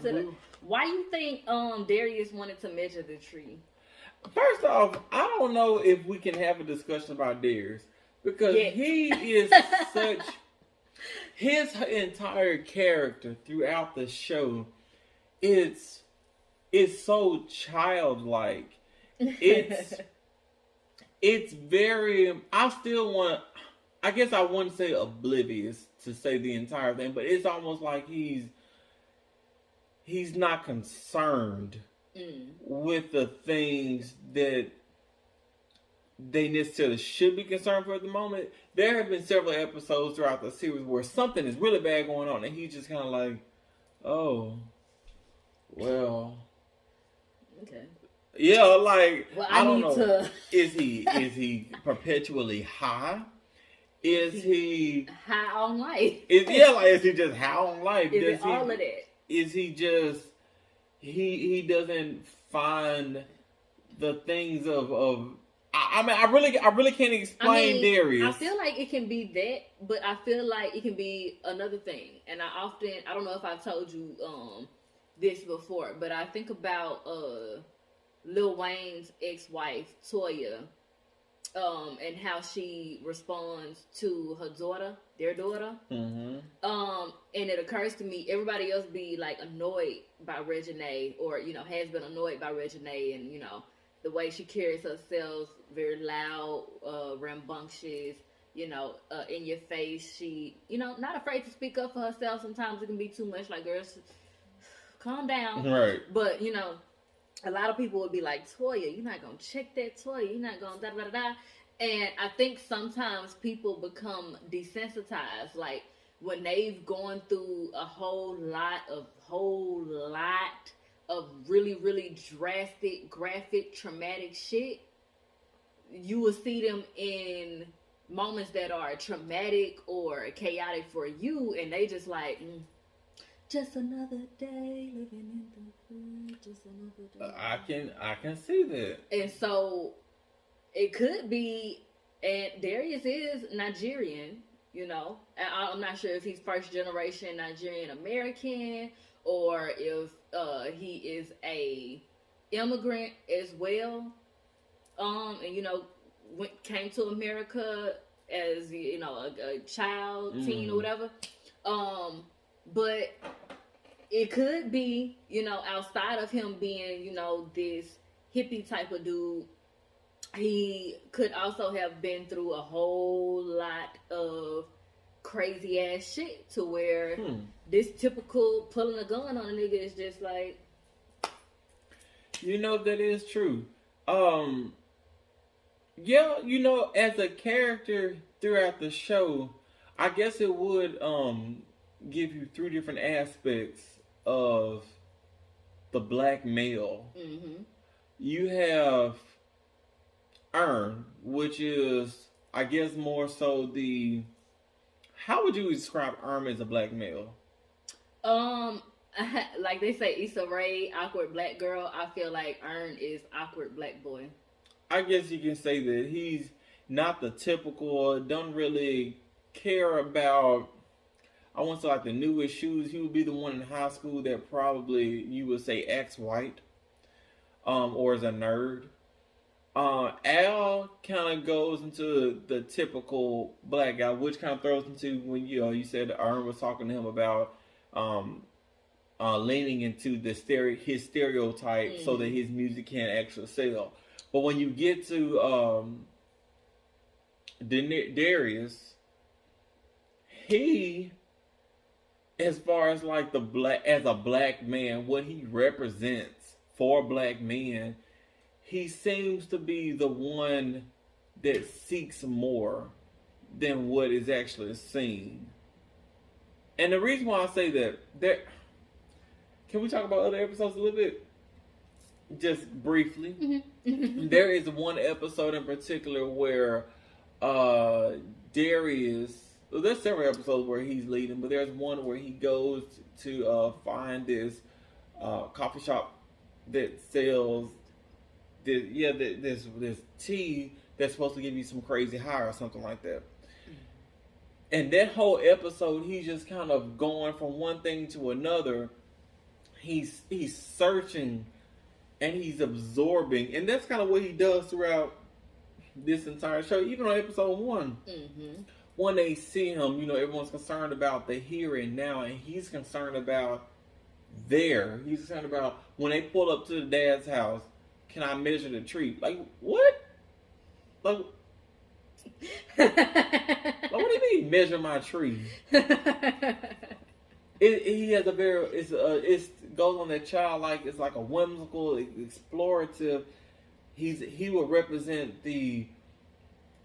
into the... Why you think Darius wanted to measure the tree? First off, I don't know if we can have a discussion about Darius. Because he is such... His entire character throughout the show, it's so childlike. It's very... I guess I wouldn't say oblivious to say the entire thing, but it's almost like he's not concerned with the things that they necessarily should be concerned for at the moment. There have been several episodes throughout the series where something is really bad going on, and he's just kind of like, "Oh, well, okay, yeah." Like, well, I don't know. Is he perpetually high? Is he high on life? Is he just high on life? Is it all of that? Is he just he doesn't find the things of I mean, I really can't explain Darius. I feel like it can be that, but I feel like it can be another thing. And I don't know if I've told you this before, but I think about Lil Wayne's ex-wife, Toya, and how she responds to their daughter. Mm-hmm. And it occurs to me, everybody else be like annoyed by Reginae, or, you know, has been annoyed by Reginae, and, you know, the way she carries herself, very loud, rambunctious, you know, in your face. She, you know, not afraid to speak up for herself. Sometimes it can be too much, like, girls, calm down. Right. But, you know, a lot of people would be like, Toya, you're not going to check that, Toya. You're not going to da-da-da-da. And I think sometimes people become desensitized. Like, when they've gone through a whole lot of really, really drastic, graphic, traumatic shit, you will see them in moments that are traumatic or chaotic for you, and they just like, just another day living in the hood, just another day. I can see that. And so it could be, and Darius is Nigerian, you know. I'm not sure if he's first generation Nigerian American, or if he is a immigrant as well, and, you know, came to America as, you know, a child, teen, or whatever. But it could be, you know, outside of him being, you know, this hippie type of dude, he could also have been through a whole lot of crazy ass shit to where this typical pulling a gun on a nigga is just like, you know, that is true. Yeah, you know, as a character throughout the show, I guess it would give you three different aspects of the black male. Mm-hmm. You have Earn, which is, I guess, more so the... How would you describe Earn as a black male? Like they say, Issa Rae, awkward black girl. I feel like Earn is awkward black boy. I guess you can say that he's not the typical, don't really care about, I won't say like the newest shoes. He would be the one in high school that probably you would say acts white, or is a nerd. Al kind of goes into the typical black guy, which kind of throws into when you said Earn was talking to him about leaning into his stereotype so that his music can actually sell. But when you get to Darius, he, as far as like as a black man, what he represents for black men, he seems to be the one that seeks more than what is actually seen. And the reason why I say that can we talk about other episodes a little bit? Just briefly. Mm-hmm. There is one episode in particular where Darius, well, there's several episodes where he's leading, but there's one where he goes to find this coffee shop that sells this tea that's supposed to give you some crazy high or something like that. And that whole episode, he's just kind of going from one thing to another. he's searching and he's absorbing, and that's kind of what he does throughout this entire show. Even on episode 1, when they see him, everyone's concerned about the here and now, and he's concerned about there. He's concerned about when they pull up to the dad's house. Can I measure the tree? Like what? Like what do you mean measure my tree? He has a very it goes on that childlike. It's like a whimsical, explorative. He will represent the.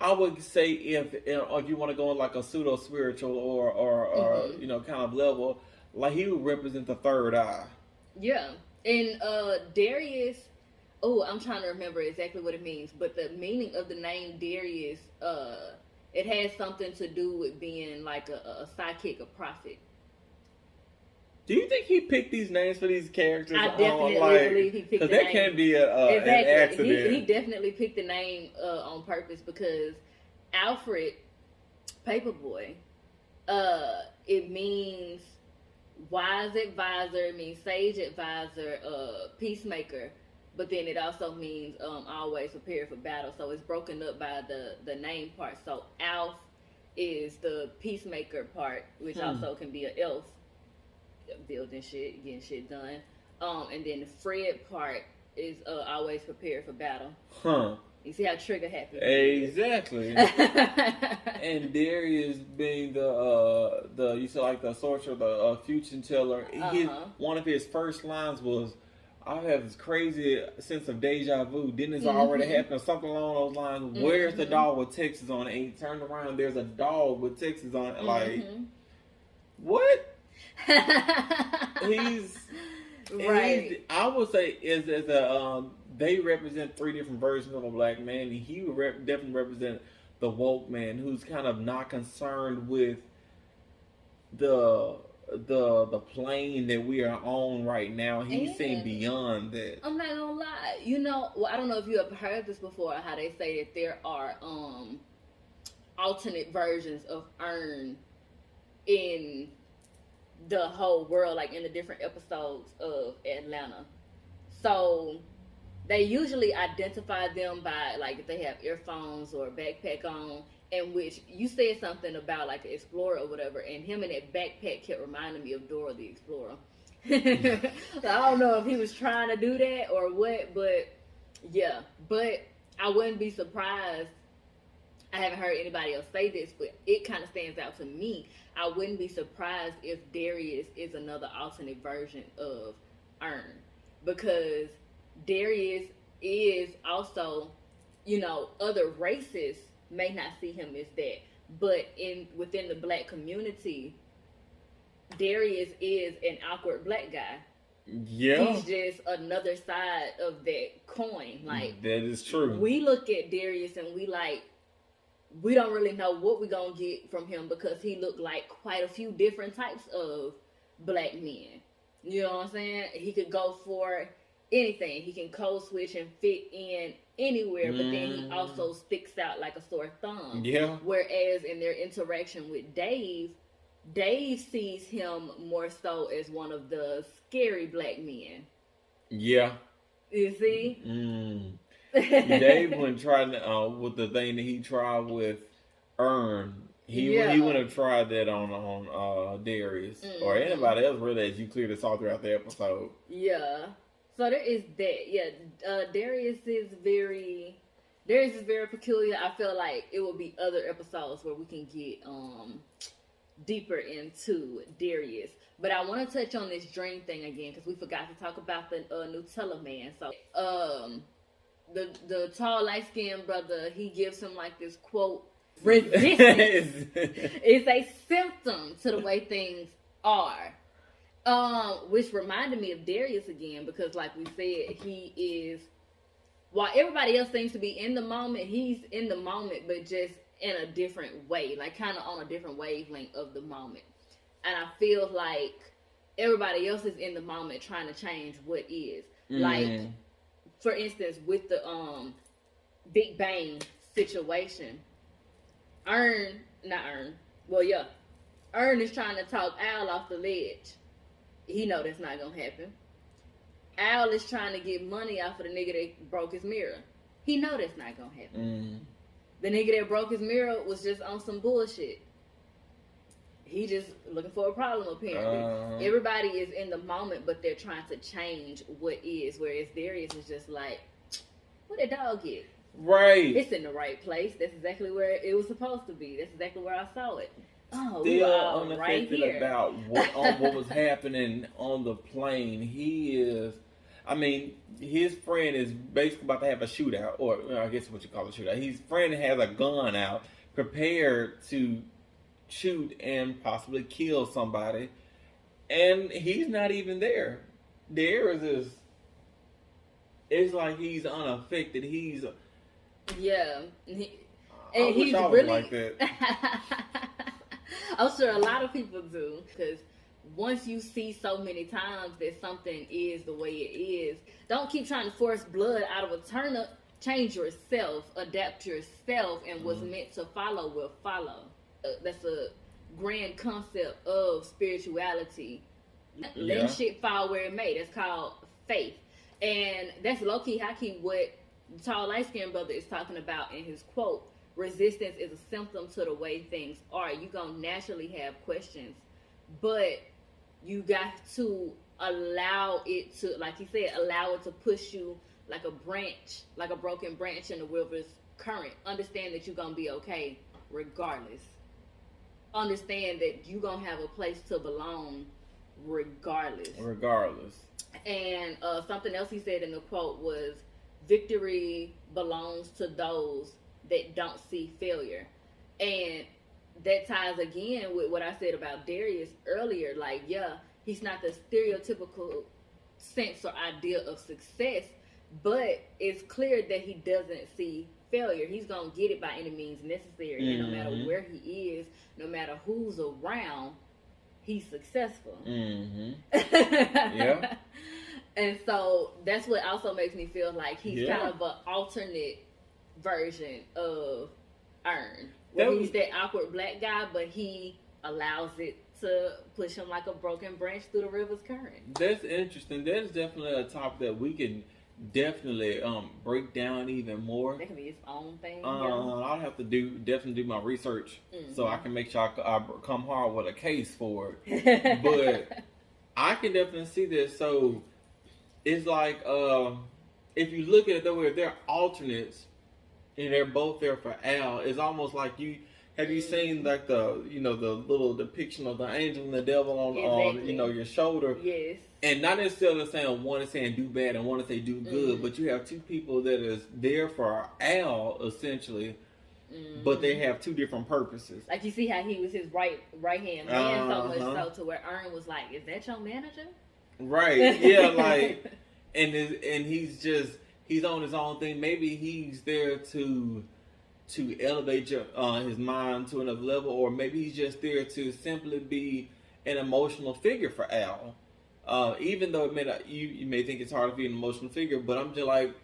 I would say if you want to go in like a pseudo spiritual or kind of level, like he would represent the third eye. Yeah, and Darius. Oh, I'm trying to remember exactly what it means, but the meaning of the name Darius, it has something to do with being like a psychic, a prophet. Do you think he picked these names for these characters? I definitely believe he picked the name. Because that can be an accident. He definitely picked the name on purpose because Alfred, Paperboy, it means wise advisor, it means sage advisor, peacemaker, but then it also means always prepared for battle. So it's broken up by the name part. So Alf is the peacemaker part, which also can be an elf. Building shit, getting shit done. And then the Fred part is always prepared for battle. You see how trigger happens. Exactly. And Darius being the you said like the sorcerer, the fortune teller. One of his first lines was, "I have this crazy sense of deja vu. Didn't this already happen?" Something along those lines. Where's the dog with Texas on it? And he turned around. There's a dog with Texas on it. Like what? He's right. I would say is they represent 3 different versions of a black man, and he would definitely represent the woke man who's kind of not concerned with the plane that we are on right now. He's seeing beyond that. I'm not gonna lie. I don't know if you have heard this before, how they say that there are alternate versions of Earn in the whole world, like in the different episodes of Atlanta. So they usually identify them by like if they have earphones or a backpack on, in which you said something about like an explorer or whatever, and him in that backpack kept reminding me of Dora the Explorer. So I don't know if he was trying to do that or what, but yeah. But I wouldn't be surprised. I haven't heard anybody else say this, but it kind of stands out to me. I wouldn't be surprised if Darius is another alternate version of Earn, because Darius is also, other races may not see him as that, but within the black community, Darius is an awkward black guy. Yeah, he's just another side of that coin. Like that is true. We look at Darius and we don't really know what we're going to get from him because he looked like quite a few different types of black men. You know what I'm saying? He could go for anything. He can code switch and fit in anywhere, but then he also sticks out like a sore thumb. Yeah. Whereas in their interaction with Dave sees him more so as one of the scary black men. Yeah. You see? Dave wouldn't try with the thing that he tried with Earn. He wouldn't have tried that on Darius or anybody else really, as you clearly saw throughout the episode. Yeah. So there is that. Yeah. Darius is very peculiar. I feel like it will be other episodes where we can get deeper into Darius. But I want to touch on this dream thing again because we forgot to talk about the Nutella man. So the tall, light-skinned brother, he gives him like this quote, resistance is a symptom to the way things are. Which reminded me of Darius again, because like we said, he is, while everybody else seems to be in the moment, he's in the moment, but just in a different way, like kind of on a different wavelength of the moment. And I feel like everybody else is in the moment trying to change what is. Like, for instance, with the Big Bang situation, Earn is trying to talk Al off the ledge. He know that's not gonna happen. Al is trying to get money off of the nigga that broke his mirror. He know that's not gonna happen. The nigga that broke his mirror was just on some bullshit. He just looking for a problem, apparently. Everybody is in the moment, but they're trying to change what is. Whereas Darius is just like, what did dog get? Right. It's in the right place. That's exactly where it was supposed to be. That's exactly where I saw it. Oh, still wow, right here. About what was happening on the plane. He is, I mean, his friend is basically about to have a shootout, or I guess what you call a shootout. His friend has a gun out, prepared to shoot and possibly kill somebody, and he's not even there. Darius is. It's like he's unaffected. He's. Yeah. I wish I was really like that. I'm sure a lot of people do, because once you see so many times that something is the way it is, don't keep trying to force blood out of a turnip. Change yourself, adapt yourself, and what's meant to follow will follow. That's a grand concept of spirituality. Letting shit fall where it may. That's called faith. And that's low-key, high-key what the tall, light-skinned brother is talking about in his quote. Resistance is a symptom to the way things are. You're going to naturally have questions, but you got to allow it to, like he said, allow it to push you like a branch, like a broken branch in the river's current. Understand that you're going to be okay regardless. Understand that you're going to have a place to belong regardless. And something else he said in the quote was, victory belongs to those that don't see failure. And that ties again with what I said about Darius earlier. Like, yeah, he's not the stereotypical sense or idea of success, but it's clear that he doesn't see failure. He's gonna get it by any means necessary. And no matter where he is, no matter who's around, he's successful. Yeah. And so that's what also makes me feel like he's kind of an alternate version of Earn. Where he's that awkward black guy, but he allows it to push him like a broken branch through the river's current. That's interesting. That's definitely a topic that we can definitely break down even more. That can be its own thing. I'll have to definitely do my research so I can make sure I come hard with a case for it. But I can definitely see this. So it's like if you look at it that way, if they're alternates and they're both there for Al, it's almost like you seen like the the little depiction of the angel and the devil on your shoulder. Yes. And not necessarily saying one is saying do bad and one is saying do good, but you have two people that is there for Al essentially, but they have two different purposes. Like you see how he was his right hand man so much so to where Earn was like, "Is that your manager?" Right. Yeah. Like, and he's on his own thing. Maybe he's there to elevate his mind to another level, or maybe he's just there to simply be an emotional figure for Al. Even though it may not, you may think it's hard to be an emotional figure, but I'm just like,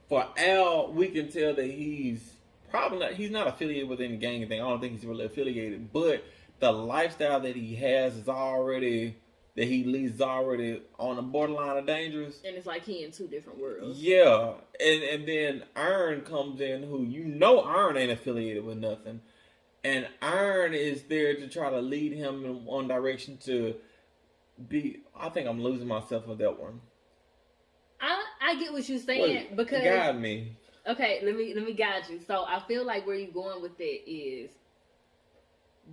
for Al, we can tell that he's not affiliated with any gang thing. I don't think he's really affiliated, but the lifestyle that he has is already, that he leads is already on the borderline of dangerous. And it's like he in two different worlds. Yeah. And then Earn comes in, who Earn ain't affiliated with nothing. And Earn is there to try to lead him in one direction to be, I think I'm losing myself with that one. I get what you're saying, because guide me. Okay, let me guide you. So I feel like where you're going with it is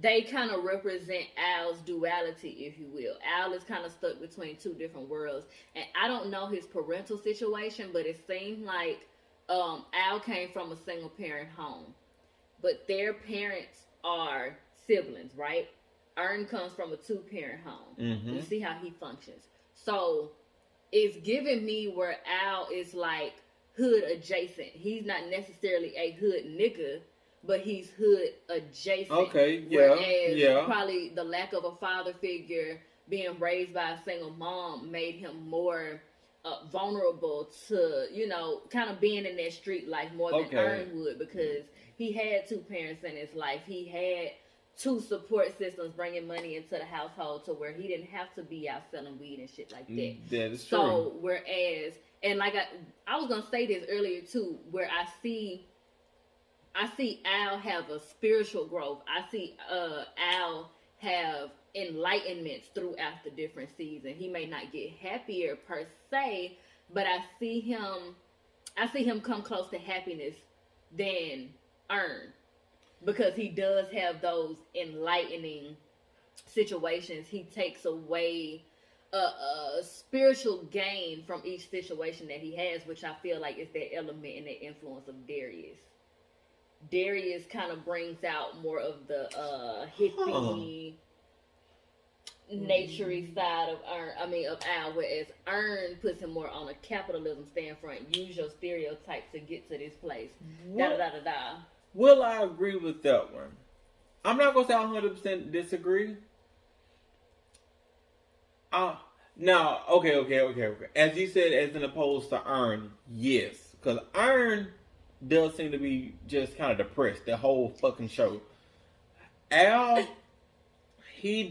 they kind of represent Al's duality, if you will. Al is kind of stuck between two different worlds. And I don't know his parental situation, but it seemed like Al came from a single parent home. But their parents are siblings, right? Earn comes from a two-parent home. You see how he functions. So it's giving me where Al is like hood adjacent. He's not necessarily a hood nigga, but he's hood adjacent. Okay, yeah, Whereas probably the lack of a father figure, being raised by a single mom, made him more vulnerable to, kind of being in that street life more than Earn would, because he had two parents in his life. He had two support systems bringing money into the household to where he didn't have to be out selling weed and shit like that. That is true. So whereas, and like I was gonna say this earlier too, where I see Al have a spiritual growth. I see Al have enlightenments throughout the different seasons. He may not get happier per se, but I see him come close to happiness than Earn, because he does have those enlightening situations. He takes away a spiritual gain from each situation that he has, which I feel like is that element and the influence of Darius. Darius kind of brings out more of the hippie, naturey side of Al, whereas Earn puts him more on a capitalism standpoint. Use your stereotypes to get to this place. Da. Will I agree with that one? I'm not gonna say I 100% disagree. No, okay. As you said, as in opposed to Earn, yes, because Earn does seem to be just kind of depressed the whole fucking show. Al, he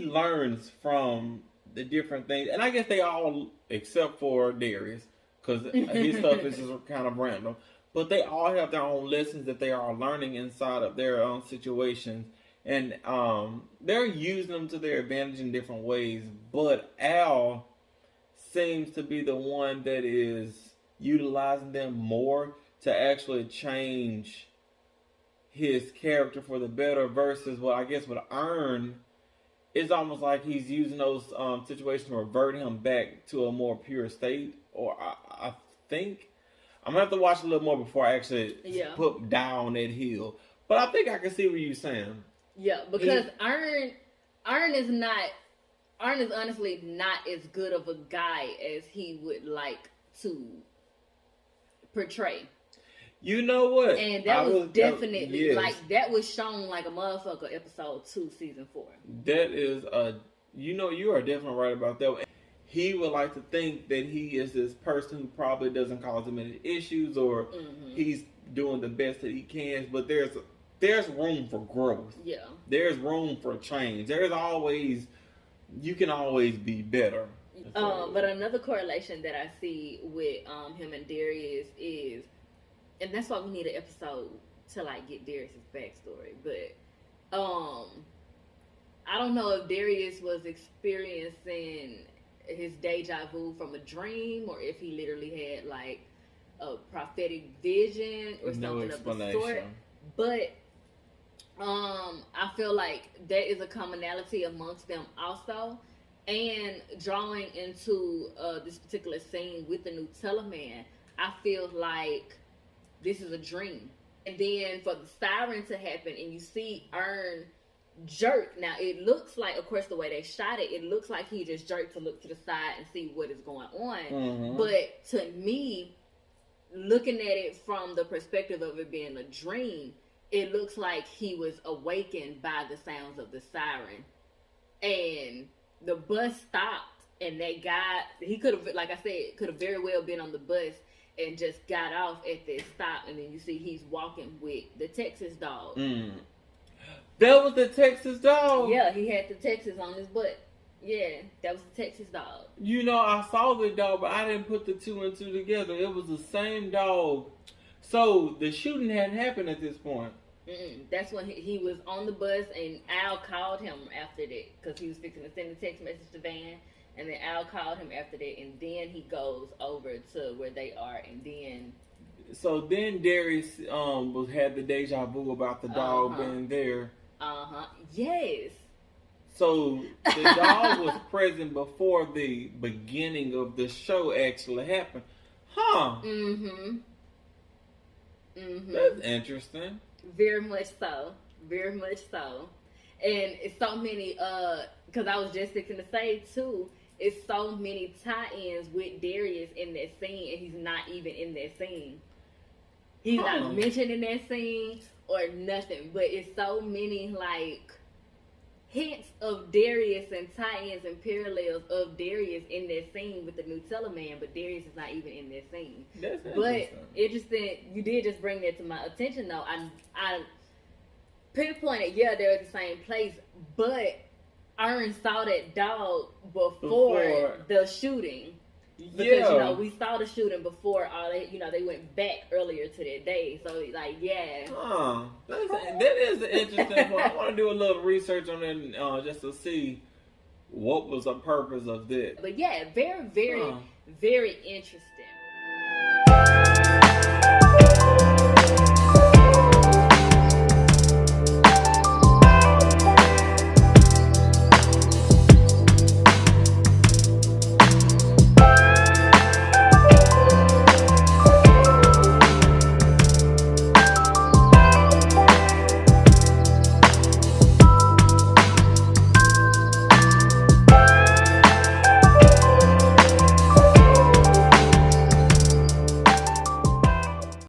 learns from the different things, and I guess they all, except for Darius, because his stuff is just kind of random, but they all have their own lessons that they are learning inside of their own situations, and they're using them to their advantage in different ways. But Al seems to be the one that is utilizing them more to actually change his character for the better, versus what I guess with Earn, it's almost like he's using those situations to revert him back to a more pure state. Or I think I'm gonna have to watch a little more before I actually put down that hill. But I think I can see what you're saying. Yeah, because Earn is honestly not as good of a guy as he would like to portray. You know what? And that was definitely that was shown like a motherfucker. Episode 2, season 4. That is you are definitely right about that. He would like to think that he is this person who probably doesn't cause him any issues, or he's doing the best that he can. But there's room for growth. Yeah. There's room for change. You can always be better. But another correlation that I see with him and Darius is, and that's why we need an episode to like get Darius's backstory. But I don't know if Darius was experiencing his deja vu from a dream, or if he literally had like a prophetic vision or something of the sort. But I feel like there is a commonality amongst them also. And drawing into this particular scene with the Nutella Man, I feel like this is a dream. And then for the siren to happen and you see Earn jerk. Now it looks like, of course, the way they shot it, it looks like he just jerked to look to the side and see what is going on. Mm-hmm. But to me, looking at it from the perspective of it being a dream, it looks like he was awakened by the sounds of the siren. And the bus stopped, and that guy, he could have, like I said, could have very well been on the bus and just got off at this stop, and then you see he's walking with the Texas dog. Mm. That was the Texas dog? Yeah, he had the Texas on his butt. Yeah, that was the Texas dog. You know, I saw the dog, but I didn't put the two and two together. It was the same dog. So, the shooting hadn't happened at this point. That's when he was on the bus, and Al called him after that, because he was fixing to send a text message to Van, and then Al called him after that, and then he goes over to where they are, and then... So then Darius had the deja vu about the dog being there. Yes. So the dog was present before the beginning of the show actually happened. Huh. That's interesting. Very much so. Very much so. And it's so many, because I was just thinking to say too, it's so many tie-ins with Darius in that scene, and he's not even in that scene. He's not mentioned in that scene or nothing, but it's so many like hints of Darius and tie-ins and parallels of Darius in that scene with the Nutella Man, but Darius is not even in that scene. That's interesting. But interesting, you did just bring that to my attention though. I pinpointed, yeah, they're at the same place, but Ern saw that dog before the shooting. Because, you know, we saw the shooting before all they, you know, they went back earlier to that day. So, like, yeah. That is an interesting point. I want to do a little research on it just to see what was the purpose of this. But, yeah, very, very, very interesting.